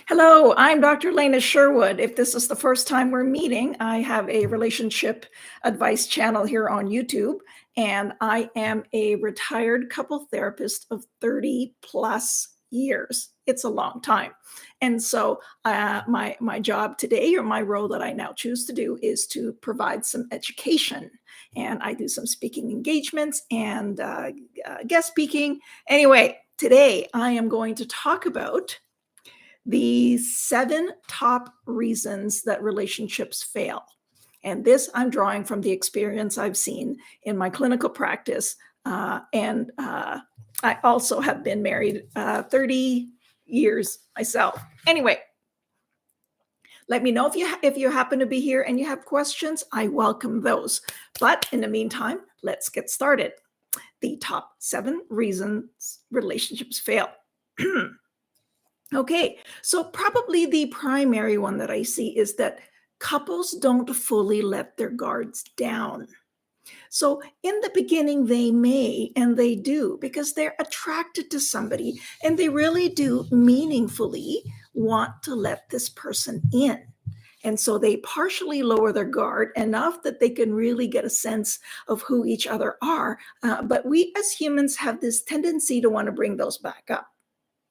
Hello, I'm Dr. Elena Sherwood. If this is the first time we're meeting, I have a relationship advice channel here on YouTube, and I am a retired couple therapist of 30 plus years. It's a long time. And so my job today, or my role that I now choose to do, is to provide some education. And I do some speaking engagements and guest speaking. Anyway, today I am going to talk about the 7 top reasons that relationships fail. And this I'm drawing from the experience I've seen in my clinical practice. And I also have been married 30 years myself. Anyway, let me know if you happen to be here and you have questions. I welcome those. But in the meantime, let's get started. The top 7 reasons relationships fail. Okay, so probably the primary one that I see is that couples don't fully let their guards down. So in the beginning, they may and they do because they're attracted to somebody and they really do meaningfully want to let this person in. And so they partially lower their guard enough that they can really get a sense of who each other are. But we as humans have this tendency to want to bring those back up,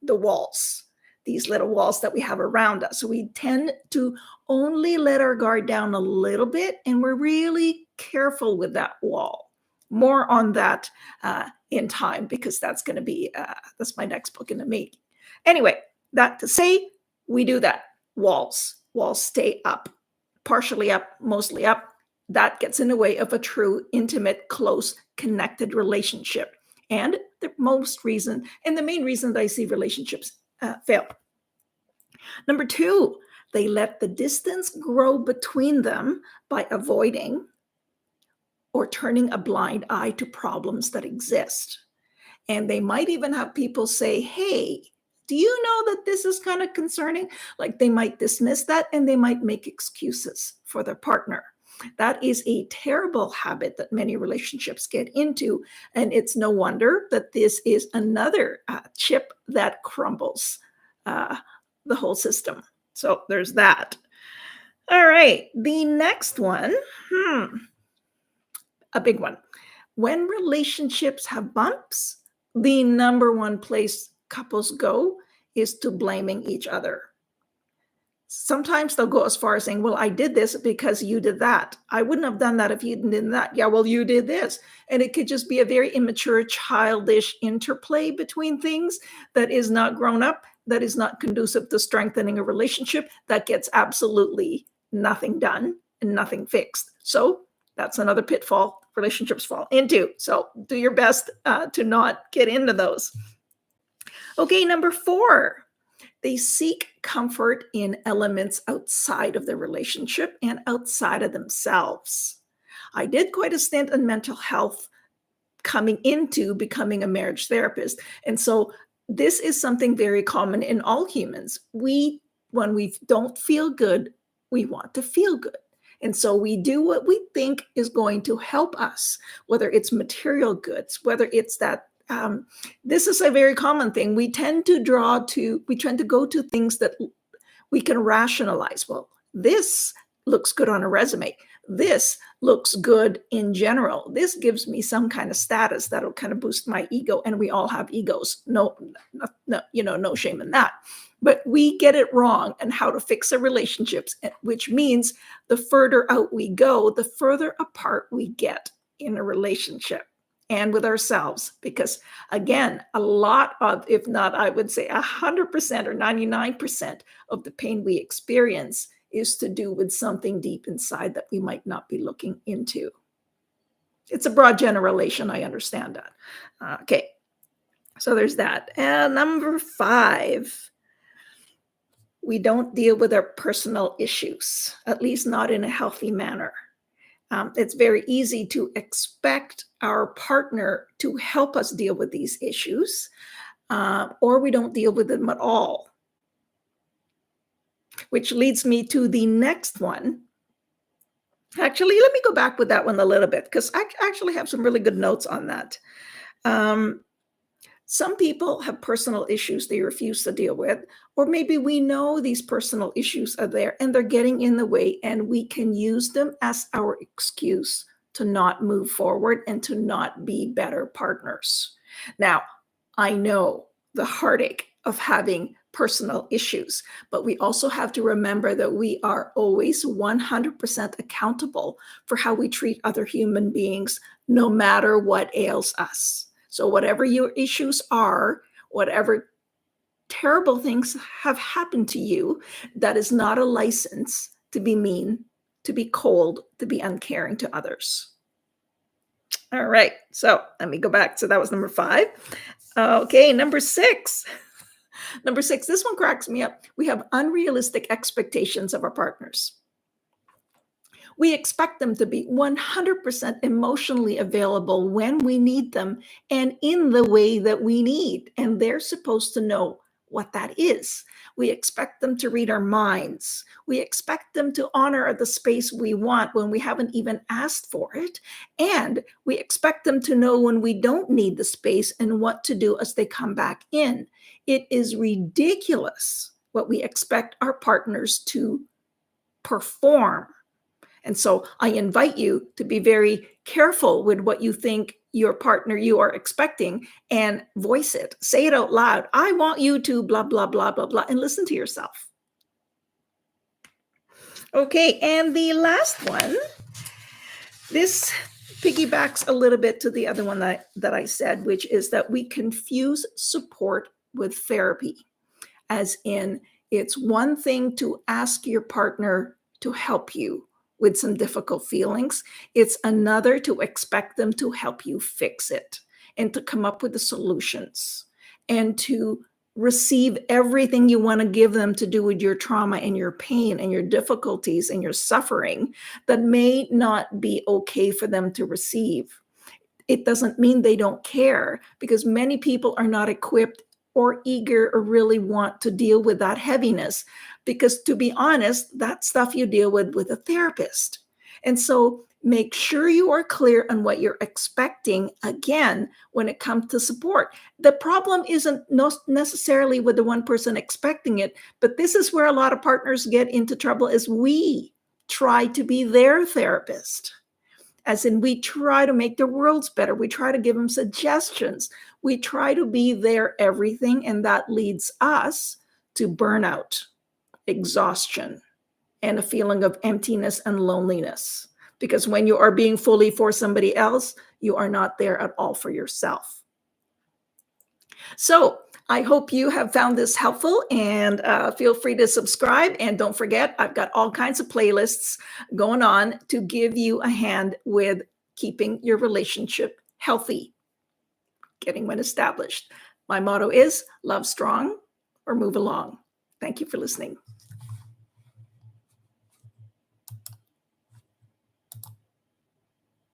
the walls, these little walls that we have around us. So we tend to only let our guard down a little bit, and we're really careful with that wall. More on that in time, because that's going to be, that's my next book in the making. Anyway, that to say, we do that. Walls stay up, partially up, mostly up. That gets in the way of a true, intimate, close, connected relationship. And the main reason that I see relationships fail. Number 2, they let the distance grow between them by avoiding or turning a blind eye to problems that exist. And they might even have people say, hey, do you know that this is kind of concerning? Like they might dismiss that and they might make excuses for their partner. That is a terrible habit that many relationships get into. And it's no wonder that this is another chip that crumbles the whole system. So there's that. All right. The next one, a big one. When relationships have bumps, the number one place couples go is to blaming each other. Sometimes they'll go as far as saying, well, I did this because you did that. I wouldn't have done that if you did that. Yeah, well, you did this. And it could just be a very immature, childish interplay between things that is not grown up, that is not conducive to strengthening a relationship, that gets absolutely nothing done and nothing fixed. So that's another pitfall relationships fall into. So do your best to not get into those. Okay, number 4. They seek comfort in elements outside of the relationship and outside of themselves. I did quite a stint in mental health coming into becoming a marriage therapist. And so this is something very common in all humans. When we don't feel good, we want to feel good. And so we do what we think is going to help us, whether it's material goods, whether it's that this is a very common thing. We tend to go to things that we can rationalize. Well, this looks good on a resume. This looks good in general. This gives me some kind of status that'll kind of boost my ego. And we all have egos. No shame in that. But we get it wrong on how to fix our relationships, which means the further out we go, the further apart we get in a relationship and with ourselves. Because again, a lot of, if not, I would say 100% or 99% of the pain we experience is to do with something deep inside that we might not be looking into. It's a broad generalization. I understand that. Okay. So there's that. And number 5, we don't deal with our personal issues, at least not in a healthy manner. It's very easy to expect our partner to help us deal with these issues, or we don't deal with them at all. Which leads me to the next one. Actually, let me go back with that one a little bit, because I actually have some really good notes on that. Some people have personal issues they refuse to deal with, or maybe we know these personal issues are there and they're getting in the way, and we can use them as our excuse to not move forward and to not be better partners. Now, I know the heartache of having personal issues, but we also have to remember that we are always 100% accountable for how we treat other human beings, no matter what ails us. So, whatever your issues are, whatever terrible things have happened to you, that is not a license to be mean, to be cold, to be uncaring to others. All right. So let me go back. So that was number 5. Okay. Number 6. Number 6. This one cracks me up. We have unrealistic expectations of our partners. We expect them to be 100% emotionally available when we need them and in the way that we need. And they're supposed to know what that is. We expect them to read our minds. We expect them to honor the space we want when we haven't even asked for it. And we expect them to know when we don't need the space and what to do as they come back in. It is ridiculous what we expect our partners to perform. And so I invite you to be very careful with what you think your partner you are expecting and voice it. Say it out loud. I want you to blah, blah, blah, blah, blah, and listen to yourself. Okay, and the last one, this piggybacks a little bit to the other one that I said, which is that we confuse support with therapy. As in, it's one thing to ask your partner to help you with some difficult feelings. It's another to expect them to help you fix it and to come up with the solutions and to receive everything you want to give them to do with your trauma and your pain and your difficulties and your suffering that may not be okay for them to receive. It doesn't mean they don't care, because many people are not equipped or eager or really want to deal with that heaviness. Because to be honest, that stuff you deal with a therapist. And so make sure you are clear on what you're expecting, again, when it comes to support. The problem isn't necessarily with the one person expecting it, but this is where a lot of partners get into trouble, is we try to be their therapist. As in, we try to make their worlds better. We try to give them suggestions. We try to be their everything, and that leads us to burnout, exhaustion, and a feeling of emptiness and loneliness. Because when you are being fully for somebody else, you are not there at all for yourself. So I hope you have found this helpful, and feel free to subscribe. And don't forget, I've got all kinds of playlists going on to give you a hand with keeping your relationship healthy, getting one established. My motto is love strong or move along. Thank you for listening.